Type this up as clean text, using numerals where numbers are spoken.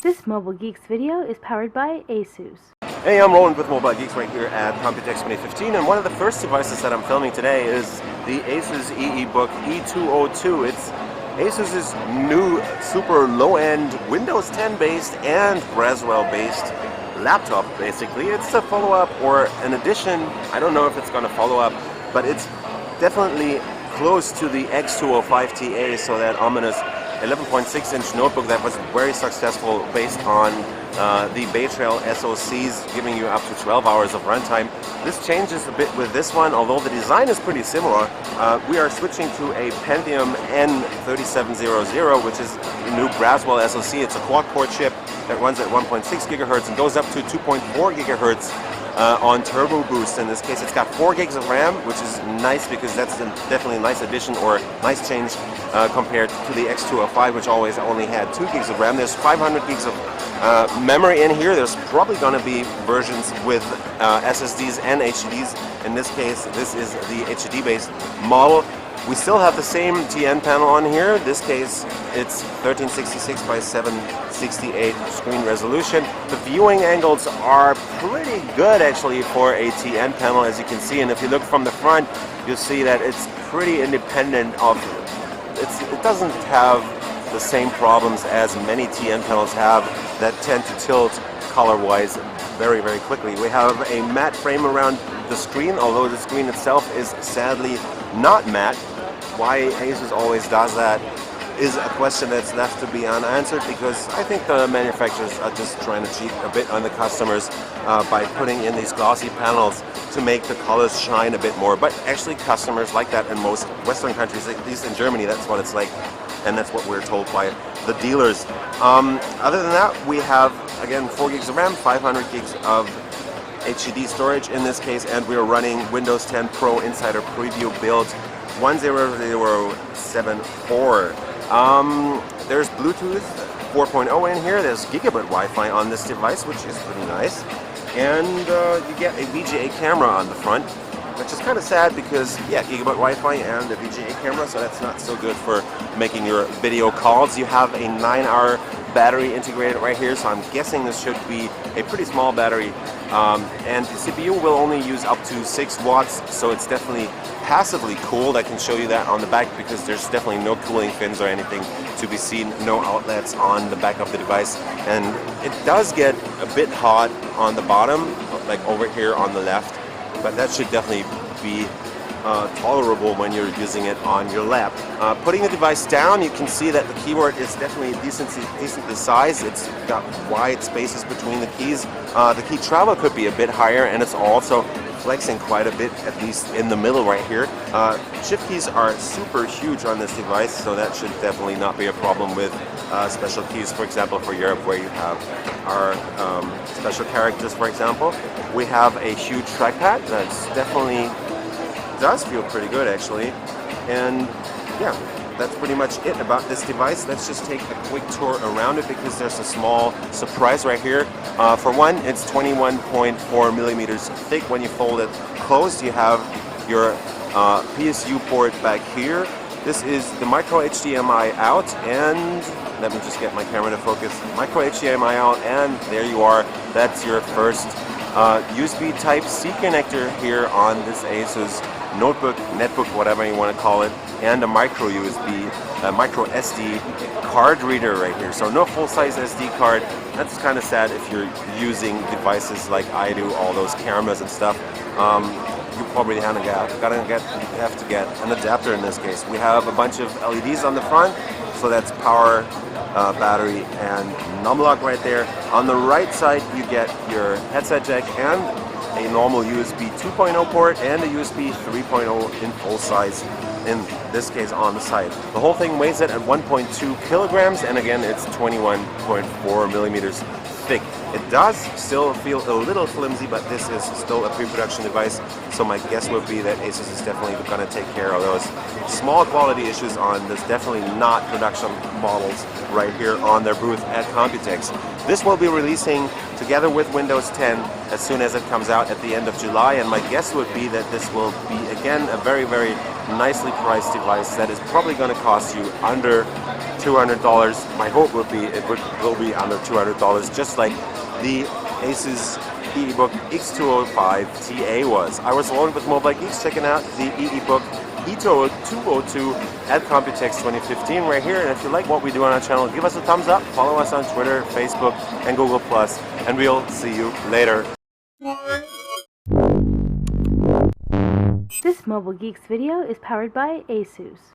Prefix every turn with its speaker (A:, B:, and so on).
A: This Mobile Geeks video is powered by ASUS.
B: Hey, I'm Roland with Mobile Geeks right here at Computex 2015, and one of the first devices that I'm filming today is the ASUS EeeBook E202. It's ASUS's new super low-end Windows 10 based and Braswell based laptop, basically. It's a follow-up or an addition. I don't know if it's going to follow up, but it's definitely close to the X205 TA, so that ominous 11.6-inch notebook that was very successful based on the Bay Trail SoCs, giving you up to 12 hours of runtime. This changes a bit with this one, although the design is pretty similar. We are switching to a Pentium N3700, which is a new Braswell SoC. It's a quad-core chip that runs at 1.6 gigahertz and goes up to 2.4 gigahertz on turbo boost. In this case, it's got 4 gigs of RAM, which is nice because that's definitely a nice addition or nice change compared to the X205, which always only had 2 gigs of RAM. There's 500 gigs of memory in here. There's probably going to be versions with SSDs and HDDs. In this case, this is the HDD-based model. We still have the same TN panel on here. In this case, it's 1366 by 768 screen resolution. The viewing angles are pretty good actually for a TN panel, as you can see. And if you look from the front, you'll see that it's pretty independent of. It doesn't have the same problems as many TN panels have that tend to tilt color-wise very, very quickly. We have a matte frame around the screen, although the screen itself is sadly not matte. Why ASUS always does that is a question that's left to be unanswered, because I think the manufacturers are just trying to cheat a bit on the customers by putting in these glossy panels to make the colors shine a bit more. But actually customers like that in most Western countries, at least in Germany, that's what it's like, and that's what we're told by the dealers. Other than that, we have, again, 4 gigs of RAM, 500 gigs of HDD storage in this case, and we're running Windows 10 Pro Insider Preview build 10074. There's Bluetooth 4.0 in here. There's gigabit Wi-Fi on this device, which is pretty nice. And you get a VGA camera on the front, which is kind of sad because, yeah, gigabit Wi-Fi and a VGA camera, so that's not so good for making your video calls. You have a 9-hour battery integrated right here, so I'm guessing this should be a pretty small battery. And the CPU will only use up to 6 watts, so it's definitely passively cooled. I can show you that on the back because there's definitely no cooling fins or anything to be seen, no outlets on the back of the device. And it does get a bit hot on the bottom, like over here on the left, but that should definitely be tolerable when you're using it on your lap. Putting the device down, you can see that the keyboard is definitely decently sized. It's got wide spaces between the keys. The key travel could be a bit higher, and it's also flexing quite a bit, at least in the middle right here. Shift keys are super huge on this device, so that should definitely not be a problem with special keys, for example, for Europe, where you have our special characters, for example. We have a huge trackpad that's definitely does feel pretty good actually, and yeah, that's pretty much it about this device. Let's just take a quick tour around it because there's a small surprise right here. For one, it's 21.4 millimeters thick. When you fold it closed, you have your PSU port back here. This is the micro HDMI out, and let me just get my camera to focus. Micro HDMI out, and there you are. That's your first USB Type-C connector here on this ASUS notebook, netbook, whatever you want to call it, and a micro USB, micro SD card reader right here. So no full-size SD card. That's kind of sad if you're using devices like I do, all those cameras and stuff. You probably have to get an adapter in this case. We have a bunch of LEDs on the front, so that's power, battery, and numlock right there. On the right side, you get your headset jack and a normal USB 2.0 port and a USB 3.0 in full size, in this case on the side. The whole thing weighs it at 1.2 kilograms, and again, it's 21.4 millimeters thick. It does still feel a little flimsy, but this is still a pre-production device, so my guess would be that ASUS is definitely going to take care of those small quality issues on this definitely not production models right here on their booth at Computex. This will be releasing together with Windows 10 as soon as it comes out at the end of July, and my guess would be that this will be again a very, very nicely priced device that is probably going to cost you under $200. My hope would be it will be under $200, just like the ASUS EeeBook E205 TA was. I was along with Mobile Geeks checking out the EeeBook E202 at Computex 2015 right here. And if you like what we do on our channel, give us a thumbs up, follow us on Twitter, Facebook, and Google+, and we'll see you later.
A: This Mobile Geeks video is powered by ASUS.